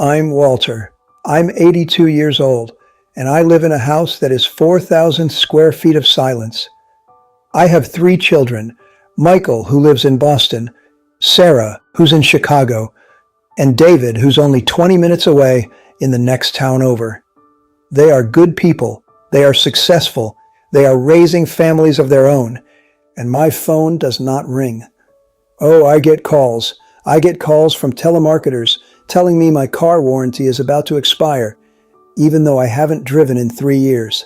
I'm Walter. I'm 82 years old, and I live in a house that is 4,000 square feet of silence. I have three children, Michael, who lives in Boston, Sarah, who's in Chicago, and David, who's only 20 minutes away in the next town over. They are good people. They are successful. They are raising families of their own, and my phone does not ring. Oh, I get calls. I get calls from telemarketers telling me my car warranty is about to expire, even though I haven't driven in 3 years.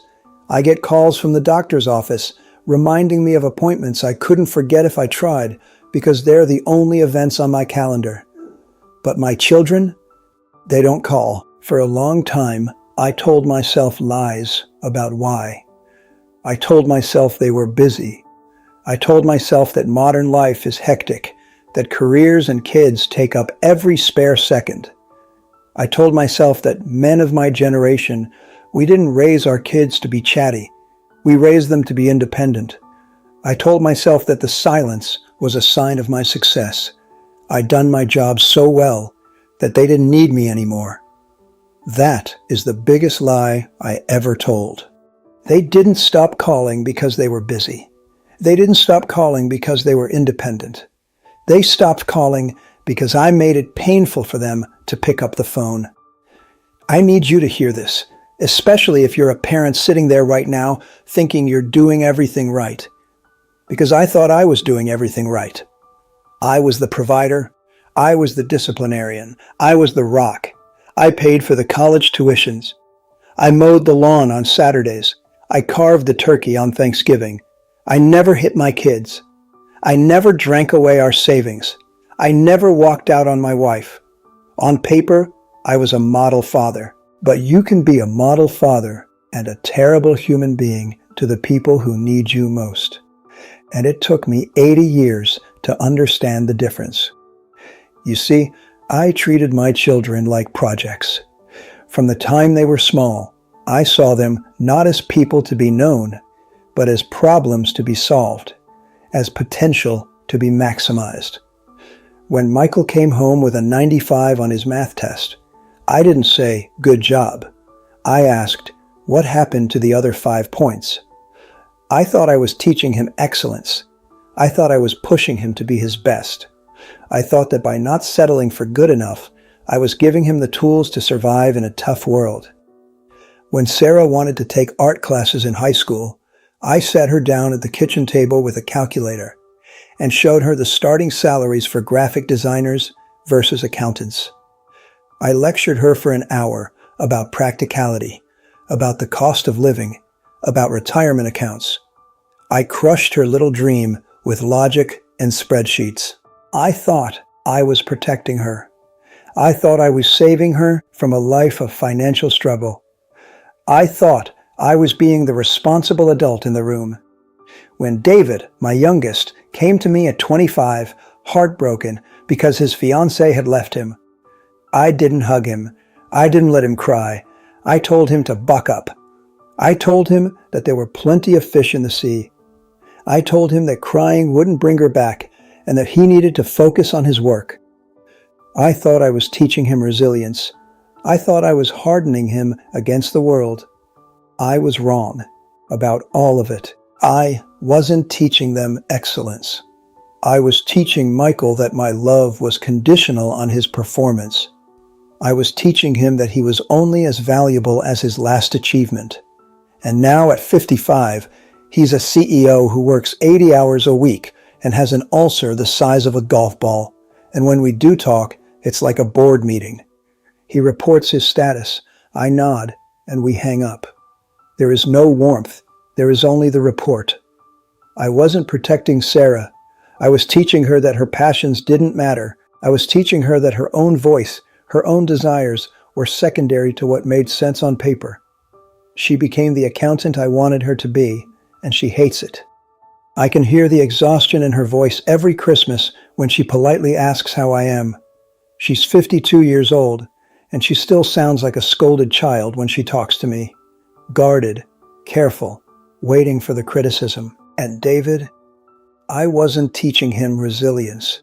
I get calls from the doctor's office reminding me of appointments I couldn't forget if I tried because they're the only events on my calendar. But my children, they don't call. For a long time, I told myself lies about why. I told myself they were busy. I told myself that modern life is hectic, that careers and kids take up every spare second. I told myself that men of my generation, we didn't raise our kids to be chatty. We raised them to be independent. I told myself that the silence was a sign of my success. I'd done my job so well that they didn't need me anymore. That is the biggest lie I ever told. They didn't stop calling because they were busy. They didn't stop calling because they were independent. They stopped calling because I made it painful for them to pick up the phone. I need you to hear this, especially if you're a parent sitting there right now thinking you're doing everything right. Because I thought I was doing everything right. I was the provider. I was the disciplinarian. I was the rock. I paid for the college tuitions. I mowed the lawn on Saturdays. I carved the turkey on Thanksgiving. I never hit my kids. I never drank away our savings. I never walked out on my wife. On paper, I was a model father. But you can be a model father and a terrible human being to the people who need you most. And it took me 80 years to understand the difference. You see, I treated my children like projects. From the time they were small, I saw them not as people to be known, but as problems to be solved, as potential to be maximized. When Michael came home with a 95 on his math test, I didn't say, "Good job." I asked, "What happened to the other 5 points?" I thought I was teaching him excellence. I thought I was pushing him to be his best. I thought that by not settling for good enough, I was giving him the tools to survive in a tough world. When Sarah wanted to take art classes in high school, I sat her down at the kitchen table with a calculator and showed her the starting salaries for graphic designers versus accountants. I lectured her for an hour about practicality, about the cost of living, about retirement accounts. I crushed her little dream with logic and spreadsheets. I thought I was protecting her. I thought I was saving her from a life of financial struggle. I thought I was being the responsible adult in the room. When David, my youngest, came to me at 25, heartbroken because his fiancée had left him, I didn't hug him. I didn't let him cry. I told him to buck up. I told him that there were plenty of fish in the sea. I told him that crying wouldn't bring her back and that he needed to focus on his work. I thought I was teaching him resilience. I thought I was hardening him against the world. I was wrong about all of it. I wasn't teaching them excellence. I was teaching Michael that my love was conditional on his performance. I was teaching him that he was only as valuable as his last achievement. And now at 55, he's a CEO who works 80 hours a week and has an ulcer the size of a golf ball. And when we do talk, it's like a board meeting. He reports his status. I nod, and we hang up. There is no warmth. There is only the report. I wasn't protecting Sarah. I was teaching her that her passions didn't matter. I was teaching her that her own voice, her own desires, were secondary to what made sense on paper. She became the accountant I wanted her to be, and she hates it. I can hear the exhaustion in her voice every Christmas when she politely asks how I am. She's 52 years old, and she still sounds like a scolded child when she talks to me. Guarded, careful, waiting for the criticism. And David, I wasn't teaching him resilience.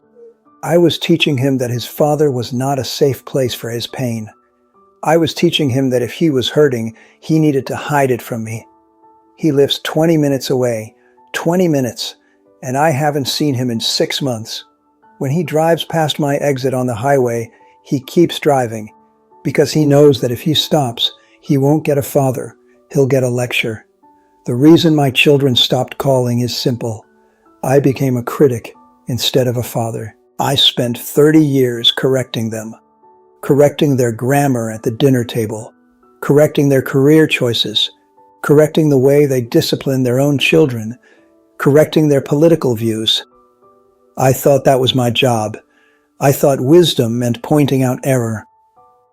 I was teaching him that his father was not a safe place for his pain. I was teaching him that if he was hurting, he needed to hide it from me. He lives 20 minutes away, 20 minutes, and I haven't seen him in 6 months. When he drives past my exit on the highway, he keeps driving because he knows that if he stops, he won't get a father, he'll get a lecture. The reason my children stopped calling is simple. I became a critic instead of a father. I spent 30 years correcting them, correcting their grammar at the dinner table, correcting their career choices, correcting the way they discipline their own children, correcting their political views. I thought that was my job. I thought wisdom meant pointing out error.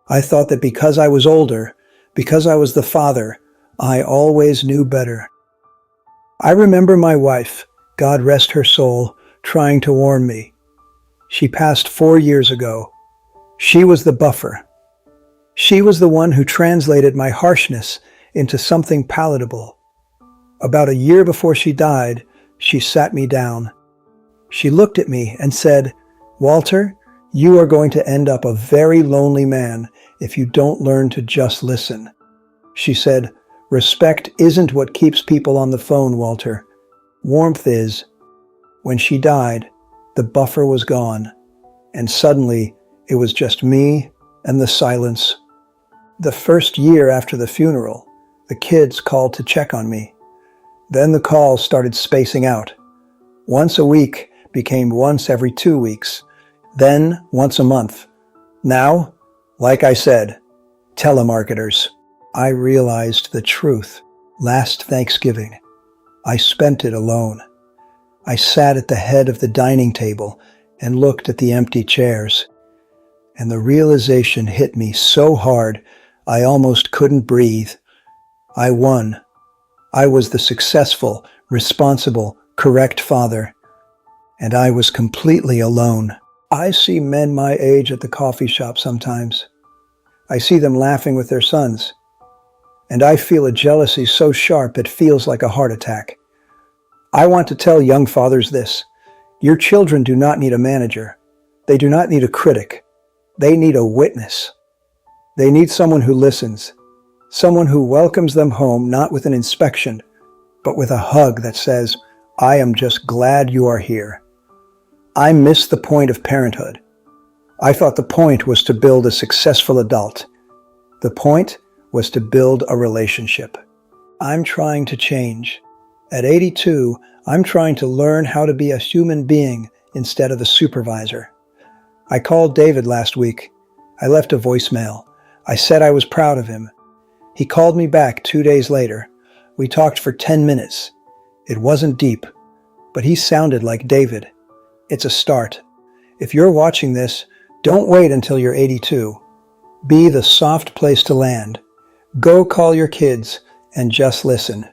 I thought that because I was older, because I was the father, I always knew better. I remember my wife, God rest her soul, trying to warn me. She passed 4 years ago. She was the buffer. She was the one who translated my harshness into something palatable. About a year before she died, she sat me down. She looked at me and said, "Walter, you are going to end up a very lonely man if you don't learn to just listen." She said, "Respect isn't what keeps people on the phone, Walter. Warmth is." When she died, the buffer was gone, and suddenly it was just me and the silence. The first year after the funeral, the kids called to check on me. Then the calls started spacing out. Once a week became once every 2 weeks, then once a month. Now, like I said, telemarketers. I realized the truth. Last Thanksgiving, I spent it alone. I sat at the head of the dining table and looked at the empty chairs. And the realization hit me so hard, I almost couldn't breathe. I won. I was the successful, responsible, correct father. And I was completely alone. I see men my age at the coffee shop sometimes. I see them laughing with their sons. And I feel a jealousy so sharp it feels like a heart attack. I want to tell young fathers this. Your children do not need a manager. They do not need a critic. They need a witness. They need someone who listens. Someone who welcomes them home not with an inspection, but with a hug that says, "I am just glad you are here." I miss the point of parenthood. I thought the point was to build a successful adult. The point was to build a relationship. I'm trying to change. At 82, I'm trying to learn how to be a human being instead of the supervisor. I called David last week. I left a voicemail. I said I was proud of him. He called me back 2 days later. We talked for 10 minutes. It wasn't deep, but he sounded like David. It's a start. If you're watching this, don't wait until you're 82. Be the soft place to land. Go call your kids and just listen.